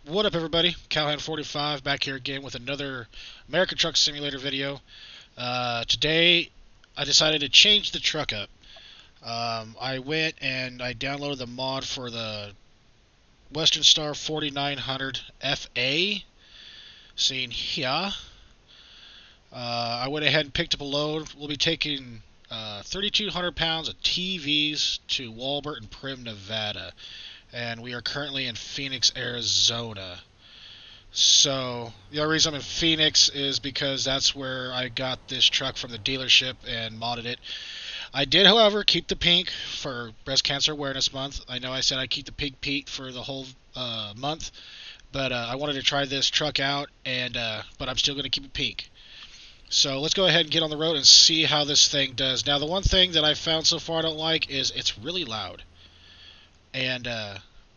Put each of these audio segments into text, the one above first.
What up, everybody? Cowhand45 back here again with another American Truck Simulator video. Today, I decided to change the truck up. I went and I downloaded the mod for the Westernstar 4900AF, seen here. I went ahead and picked up a load. We'll be taking 3,200 pounds of TVs to Walbert and Primm, Nevada. And we are currently in Phoenix, Arizona. So, the only reason I'm in Phoenix is because that's where I got this truck from the dealership and modded it. I did, however, keep the pink for Breast Cancer Awareness Month. I know I said I'd keep the pink Pete for the whole month, but I wanted to try this truck out, but I'm still going to keep it pink. So let's go ahead and get on the road and see how this thing does. Now, the one thing that I've found so far I don't like is it's really loud. And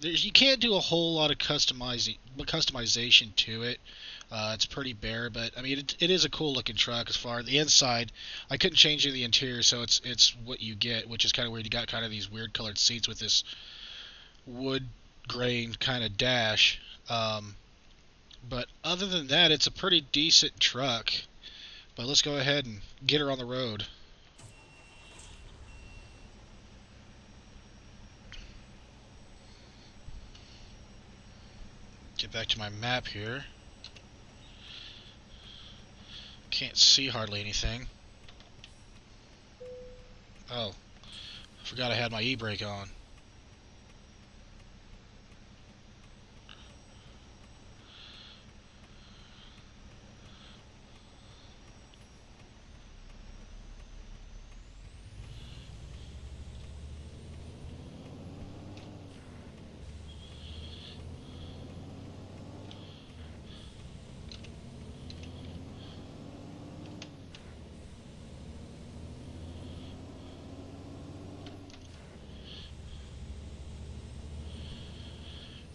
you can't do a whole lot of customization to it. It's pretty bare, but I mean it is a cool looking truck. As far as the inside, I couldn't change the interior, so it's what you get, which is kind of weird. You got kind of these weird colored seats with this wood grain kind of dash. But other than that, it's a pretty decent truck. But let's go ahead and get her on the road. Get back to my map here. Can't see hardly anything. Oh, I forgot I had my e-brake on.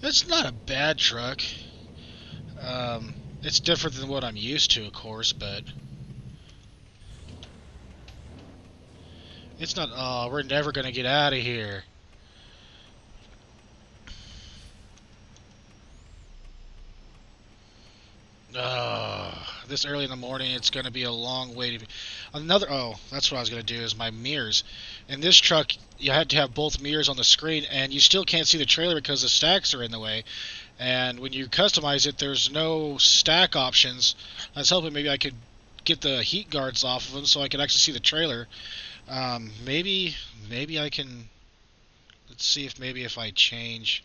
It's not a bad truck. It's different than what I'm used to, of course, but it's not. Oh, we're never gonna get out of here. This early in the morning, it's gonna be a long way to. Oh, that's what I was gonna do is my mirrors. In this truck, you had to have both mirrors on the screen, and you still can't see the trailer because the stacks are in the way. And when you customize it, there's no stack options. I was hoping maybe I could get the heat guards off of them so I could actually see the trailer. Maybe I can. Let's see if maybe if I change.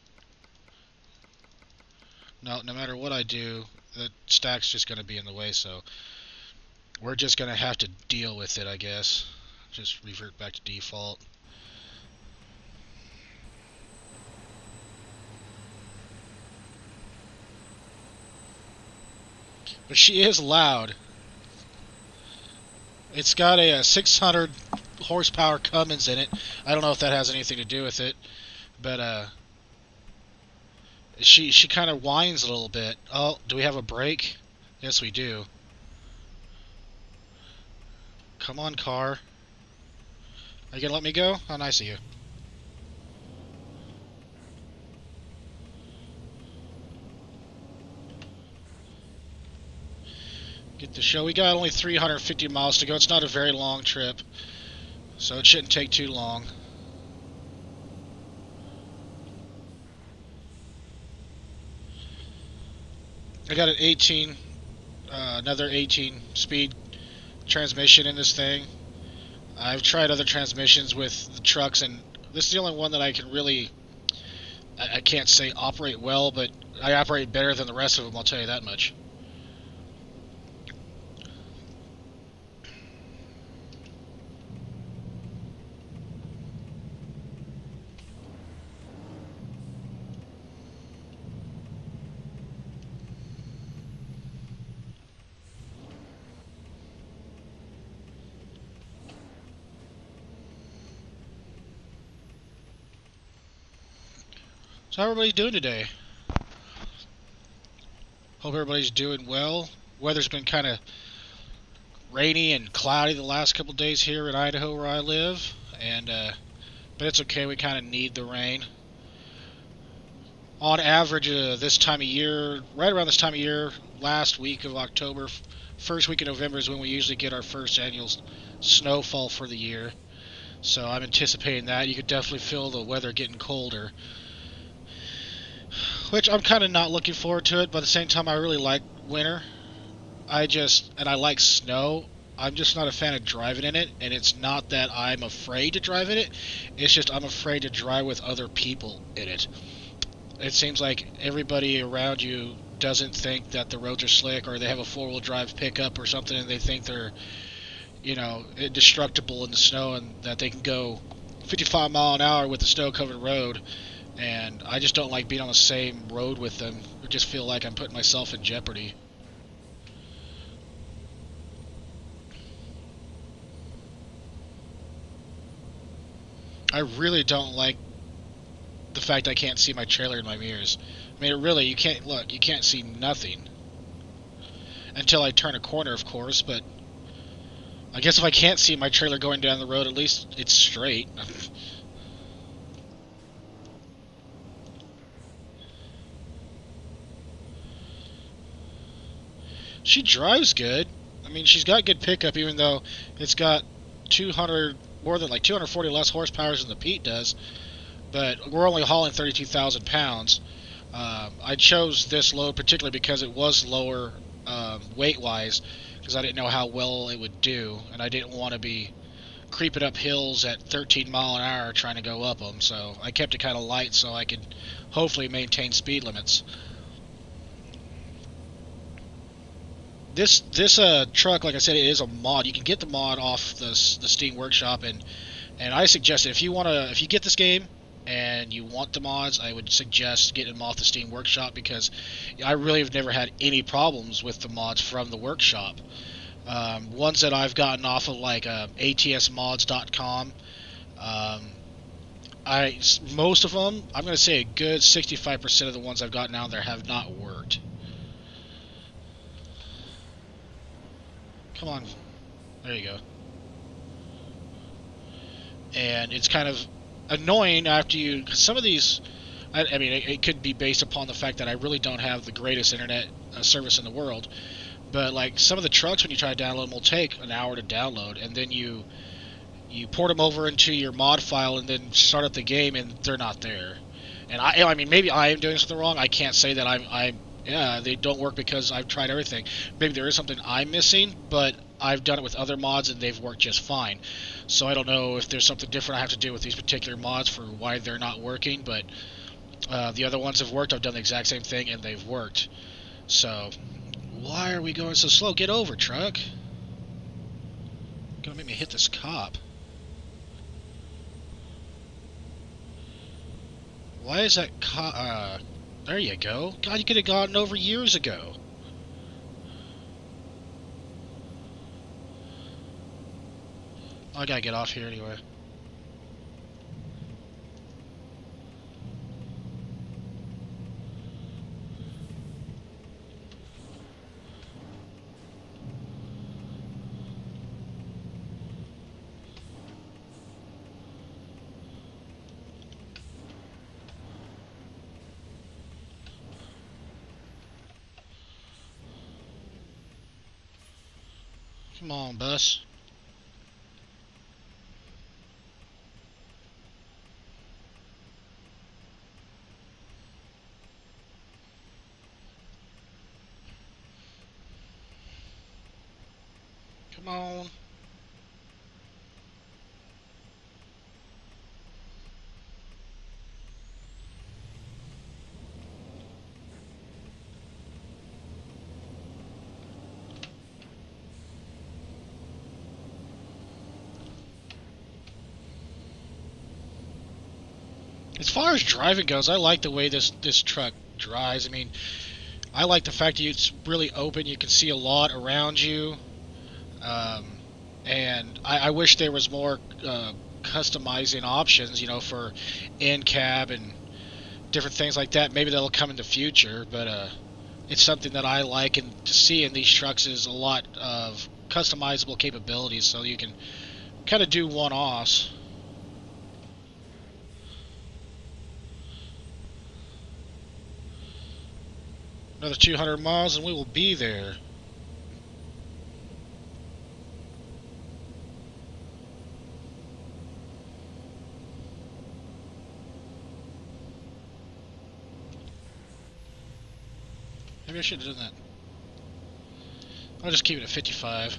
No matter what I do, the stack's just going to be in the way, so we're just going to have to deal with it, I guess. Just revert back to default. But she is loud. It's got a 600 horsepower Cummins in it. I don't know if that has anything to do with it, but she kind of whines a little bit. Oh, do we have a brake? Yes, we do. Come on, car. Are you gonna let me go? How nice of you. Get the show. We got only 350 miles to go. It's not a very long trip, so it shouldn't take too long. I got an another 18 speed transmission in this thing. I've tried other transmissions with the trucks, and this is the only one that I can really, I can't say operate well, but I operate better than the rest of them, I'll tell you that much. So how everybody's doing today? Hope everybody's doing well. Weather's been kind of rainy and cloudy the last couple days here in Idaho where I live, and but it's okay. We kind of need the rain. On average, this time of year, right around this time of year, last week of October, first week of November is when we usually get our first annual snowfall for the year. So I'm anticipating that. You could definitely feel the weather getting colder, which I'm kind of not looking forward to it, but at the same time I really like winter. And I like snow. I'm just not a fan of driving in it, and it's not that I'm afraid to drive in it. It's just I'm afraid to drive with other people in it. It seems like everybody around you doesn't think that the roads are slick, or they have a four-wheel drive pickup or something, and they think they're, indestructible in the snow, and that they can go 55 mile an hour with the snow-covered road. And I just don't like being on the same road with them. I just feel like I'm putting myself in jeopardy. I really don't like the fact I can't see my trailer in my mirrors. I mean, you can't look. You can't see nothing until I turn a corner, of course. But I guess if I can't see my trailer going down the road, at least it's straight. She drives good. I mean, she's got good pickup, even though it's got 200 more than like 240 less horsepower than the Pete does. But we're only hauling 32,000 pounds. I chose this load particularly because it was lower weight-wise, because I didn't know how well it would do, and I didn't want to be creeping up hills at 13 mile an hour trying to go up them. So I kept it kind of light so I could hopefully maintain speed limits. This truck, like I said, it is a mod. You can get the mod off the Steam Workshop, and I suggest if you get this game and you want the mods, I would suggest getting them off the Steam Workshop, because I really have never had any problems with the mods from the workshop. Ones that I've gotten off of like atsmods.com, most of them, I'm going to say a good 65% of the ones I've gotten out there have not worked. Come on. There you go. And it's kind of annoying after you... Some of these... I mean, it could be based upon the fact that I really don't have the greatest internet service in the world. But, like, some of the trucks, when you try to download them, will take an hour to download. And then you port them over into your mod file and then start up the game, and they're not there. And I mean, maybe I am doing something wrong. I can't say that yeah, they don't work because I've tried everything. Maybe there is something I'm missing, but I've done it with other mods and they've worked just fine. So I don't know if there's something different I have to do with these particular mods for why they're not working, but the other ones have worked. I've done the exact same thing and they've worked. So, why are we going so slow? Get over, truck. You're gonna make me hit this cop. Why is that cop... there you go. God, you could have gotten over years ago. I gotta get off here anyway. Come on, bus. Come on. As far as driving goes, I like the way this truck drives. I mean, I like the fact that it's really open. You can see a lot around you. Um, and I wish there was more customizing options, for in-cab and different things like that. Maybe that'll come in the future, but it's something that I like, and to see in these trucks is a lot of customizable capabilities, so you can kind of do one-offs. Another 200 miles and we will be there. Maybe I should have done that. I'll just keep it at 55.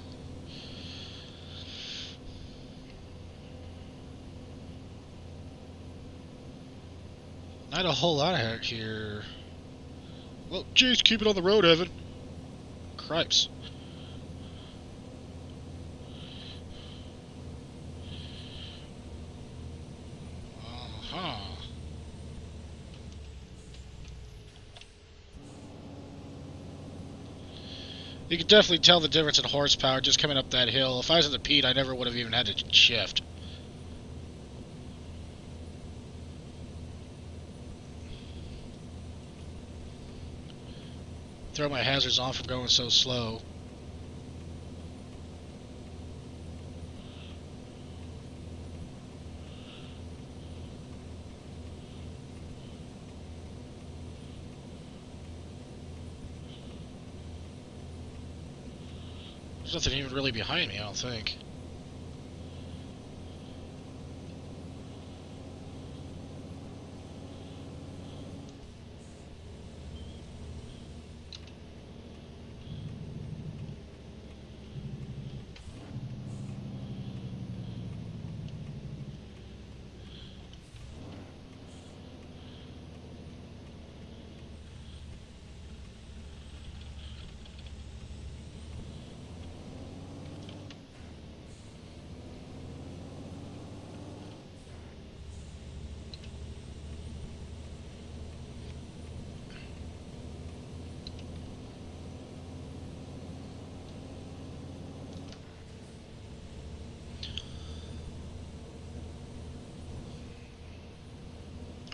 Not a whole lot out here. Well, jeez, keep it on the road, Evan. Cripes. Uh-huh. You can definitely tell the difference in horsepower just coming up that hill. If I was in the Pete, I never would have even had to shift. Throw my hazards on from going so slow. There's nothing even really behind me, I don't think.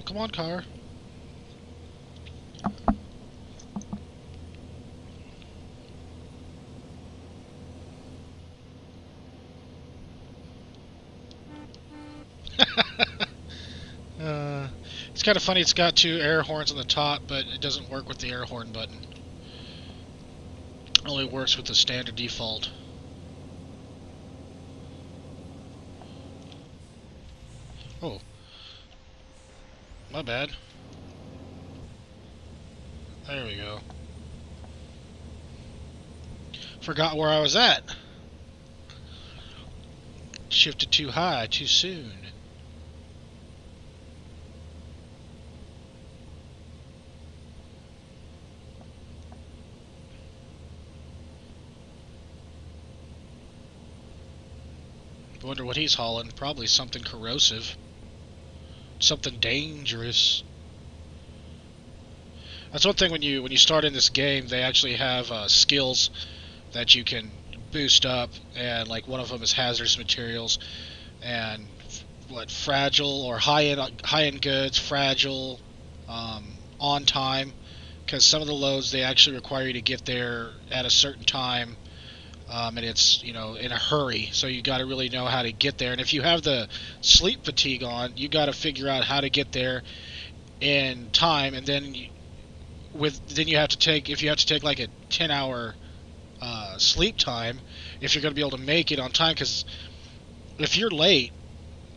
Come on, car. It's kind of funny, it's got 2 air horns on the top, but it doesn't work with the air horn button. It only works with the standard default. Oh. My bad. There we go. Forgot where I was at. Shifted too high, too soon. I wonder what he's hauling. Probably something corrosive. Something dangerous. That's one thing when you start in this game, they actually have skills that you can boost up, and like one of them is hazardous materials, and fragile or high end goods, fragile, on time, because some of the loads they actually require you to get there at a certain time. And it's, in a hurry, so you got to really know how to get there. And if you have the sleep fatigue on, you got to figure out how to get there in time. And then you have to take, if you have to take like a 10-hour sleep time, if you're going to be able to make it on time. Because if you're late,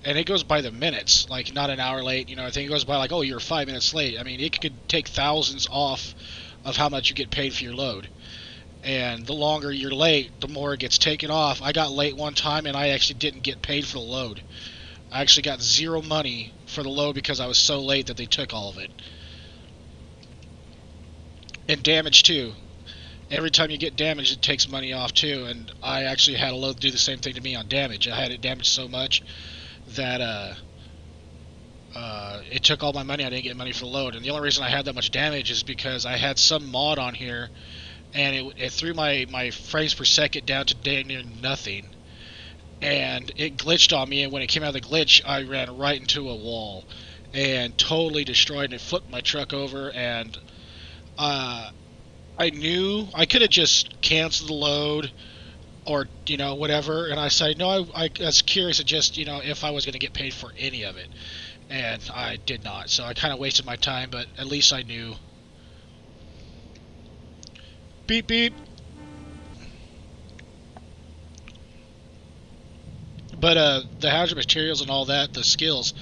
and it goes by the minutes, like not an hour late, I think it goes by like, oh, you're 5 minutes late. I mean, it could take thousands off of how much you get paid for your load. And the longer you're late, the more it gets taken off. I got late one time, and I actually didn't get paid for the load. I actually got 0 money for the load because I was so late that they took all of it. And damage, too. Every time you get damaged, it takes money off, too. And I actually had a load do the same thing to me on damage. I had it damaged so much that it took all my money. I didn't get money for the load. And the only reason I had that much damage is because I had some mod on here, and it threw my frames per second down to damn near nothing, and it glitched on me, and when it came out of the glitch, I ran right into a wall and totally destroyed, and it flipped my truck over. And I knew I could have just canceled the load or whatever, and I said no, I was curious just if I was going to get paid for any of it, and I did not, so I kind of wasted my time, but at least I knew. Beep beep. But the hazard materials and all that, the skills,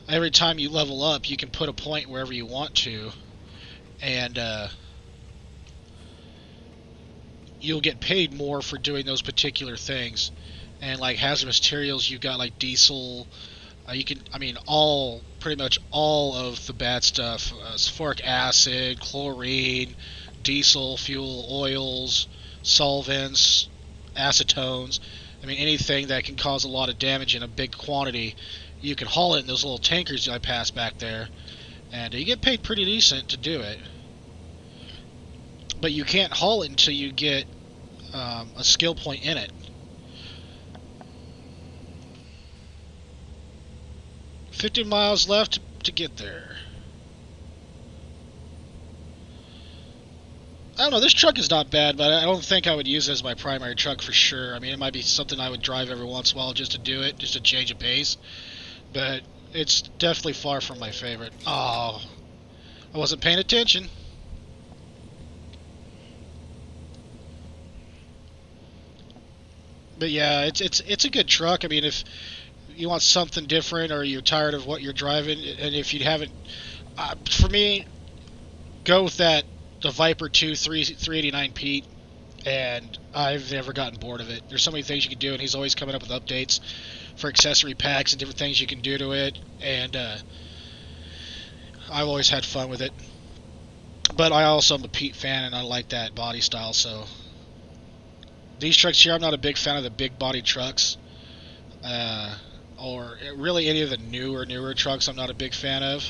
every time you level up, you can put a point wherever you want to, and you'll get paid more for doing those particular things. And like hazardous materials, you've got like diesel. Pretty much all of the bad stuff: sulfuric acid, chlorine, diesel, fuel, oils, solvents, acetones. I mean, anything that can cause a lot of damage in a big quantity, you can haul it in those little tankers I pass back there, and you get paid pretty decent to do it. But you can't haul it until you get a skill point in it. 50 miles left to get there. I don't know, this truck is not bad, but I don't think I would use it as my primary truck for sure. I mean, it might be something I would drive every once in a while just to do it, just to change a pace. But it's definitely far from my favorite. Oh, I wasn't paying attention. But yeah, it's a good truck. I mean, if you want something different or you're tired of what you're driving, and if you haven't, for me, go with the Viper 2 389 Pete, and I've never gotten bored of it. There's so many things you can do, and he's always coming up with updates for accessory packs and different things you can do to it, and I've always had fun with it. But I also am a Pete fan, and I like that body style, so these trucks here, I'm not a big fan of the big body trucks, or really any of the newer trucks I'm not a big fan of.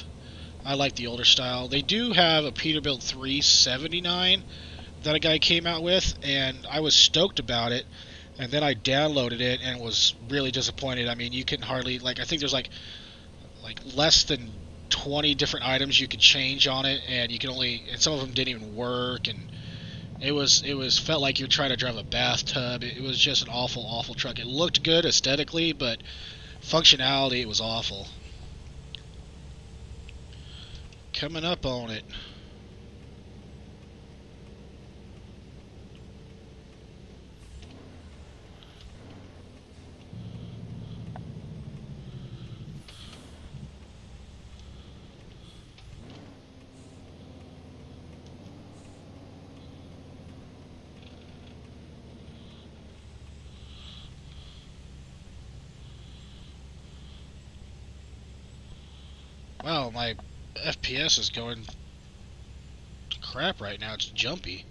I like the older style. They do have a Peterbilt 379 that a guy came out with, and I was stoked about it. And then I downloaded it and was really disappointed. I mean, you can hardly, like, I think there's like less than 20 different items you could change on it, and and some of them didn't even work, and it felt like you were trying to drive a bathtub. It was just an awful truck. It looked good aesthetically, but functionality, it was awful. Coming up on it. Wow, my FPS is going to crap right now. It's jumpy.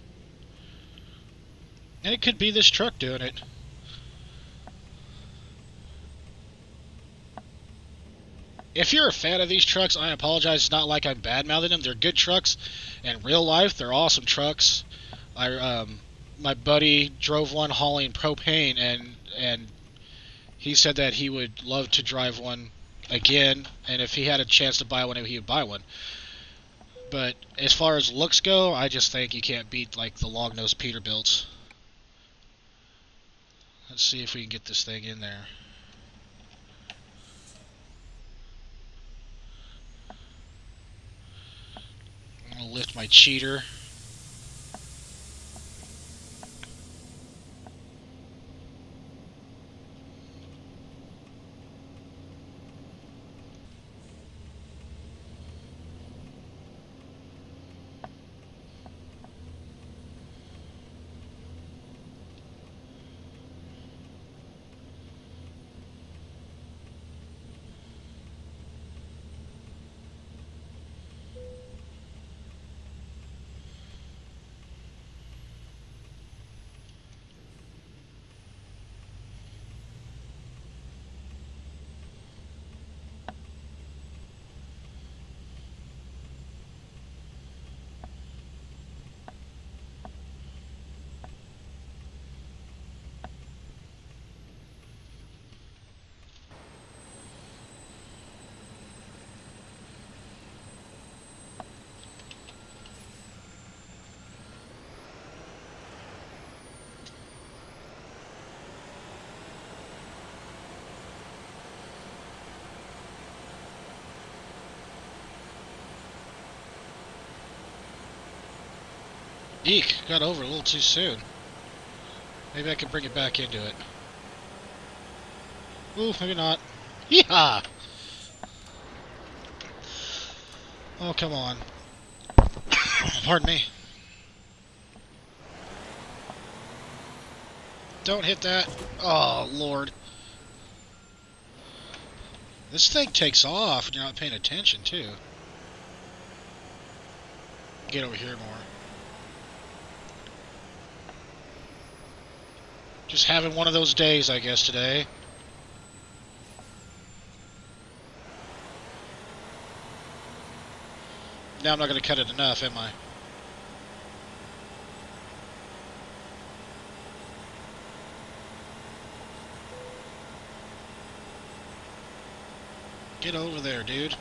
And it could be this truck doing it. If you're a fan of these trucks, I apologize. It's not like I'm bad-mouthing them. They're good trucks. In real life, they're awesome trucks. My buddy drove one hauling propane, and he said that he would love to drive one again, and if he had a chance to buy one, he would buy one. But as far as looks go, I just think you can't beat like the long-nosed Peterbilts. Let's see if we can get this thing in there. I'm going to lift my cheater. Eek, got over a little too soon. Maybe I can bring it back into it. Ooh, maybe not. Yeehaw! Oh, come on. Pardon me. Don't hit that. Oh, Lord. This thing takes off when you're not paying attention, too. Get over here more. Just having one of those days, I guess, today. Now I'm not going to cut it enough, am I? Get over there, dude.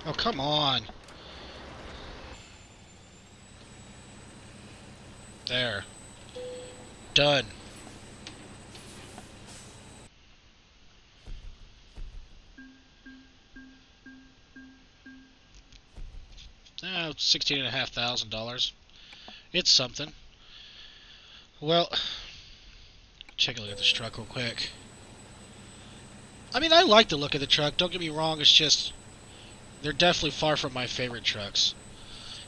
Oh, come on. There. Done. $16,500. It's something. Well, check a look at this truck real quick. I mean, I like the look of the truck. Don't get me wrong. It's just they're definitely far from my favorite trucks.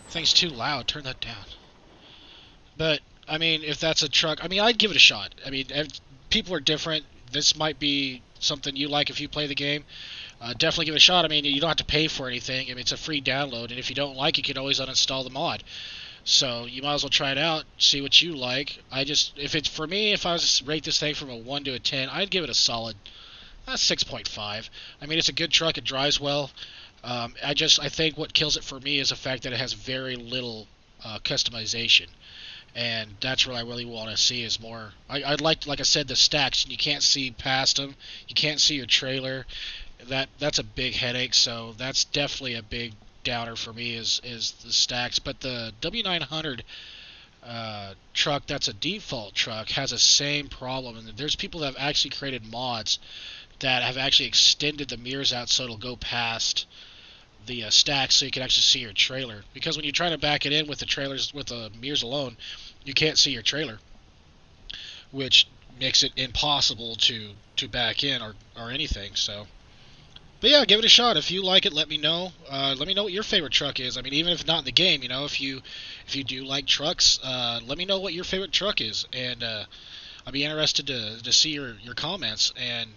Thing's too loud. Turn that down. But I mean, if that's a truck, I mean, I'd give it a shot. I mean, people are different. This might be something you like if you play the game. Definitely give it a shot. I mean, you don't have to pay for anything. I mean, it's a free download, and if you don't like it, you can always uninstall the mod. So you might as well try it out, see what you like. If it's for me, if I was to rate this thing from a 1 to a 10, I'd give it a solid 6.5. I mean, it's a good truck. It drives well. I think what kills it for me is the fact that it has very little customization. And that's what I really want to see is more. I'd like I said, the stacks. You can't see past them. You can't see your trailer. That's a big headache. So that's definitely a big downer for me is the stacks. But the W900 truck, that's a default truck, has the same problem. And there's people that have actually created mods that have actually extended the mirrors out so it'll go past the stacks so you can actually see your trailer. Because when you're trying to back it in with the trailers, with the mirrors alone, you can't see your trailer, which makes it impossible to back in or anything. So, but yeah, give it a shot. If you like it, let me know. Let me know what your favorite truck is. I mean, even if not in the game, you know, if you do like trucks, let me know what your favorite truck is, and I'll be interested to see your comments. And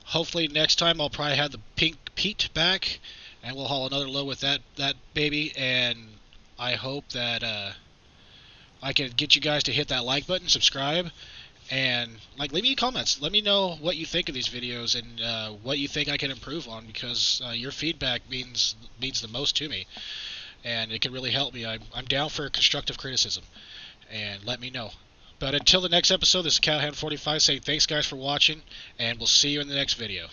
hopefully next time I'll probably have the Pink Pete back, and we'll haul another load with that baby. And I hope that I can get you guys to hit that like button, subscribe, and leave me comments. Let me know what you think of these videos and what you think I can improve on, because your feedback means the most to me, and it can really help me. I'm down for constructive criticism, and let me know. But until the next episode, this is Cowhand45 saying thanks guys for watching, and we'll see you in the next video.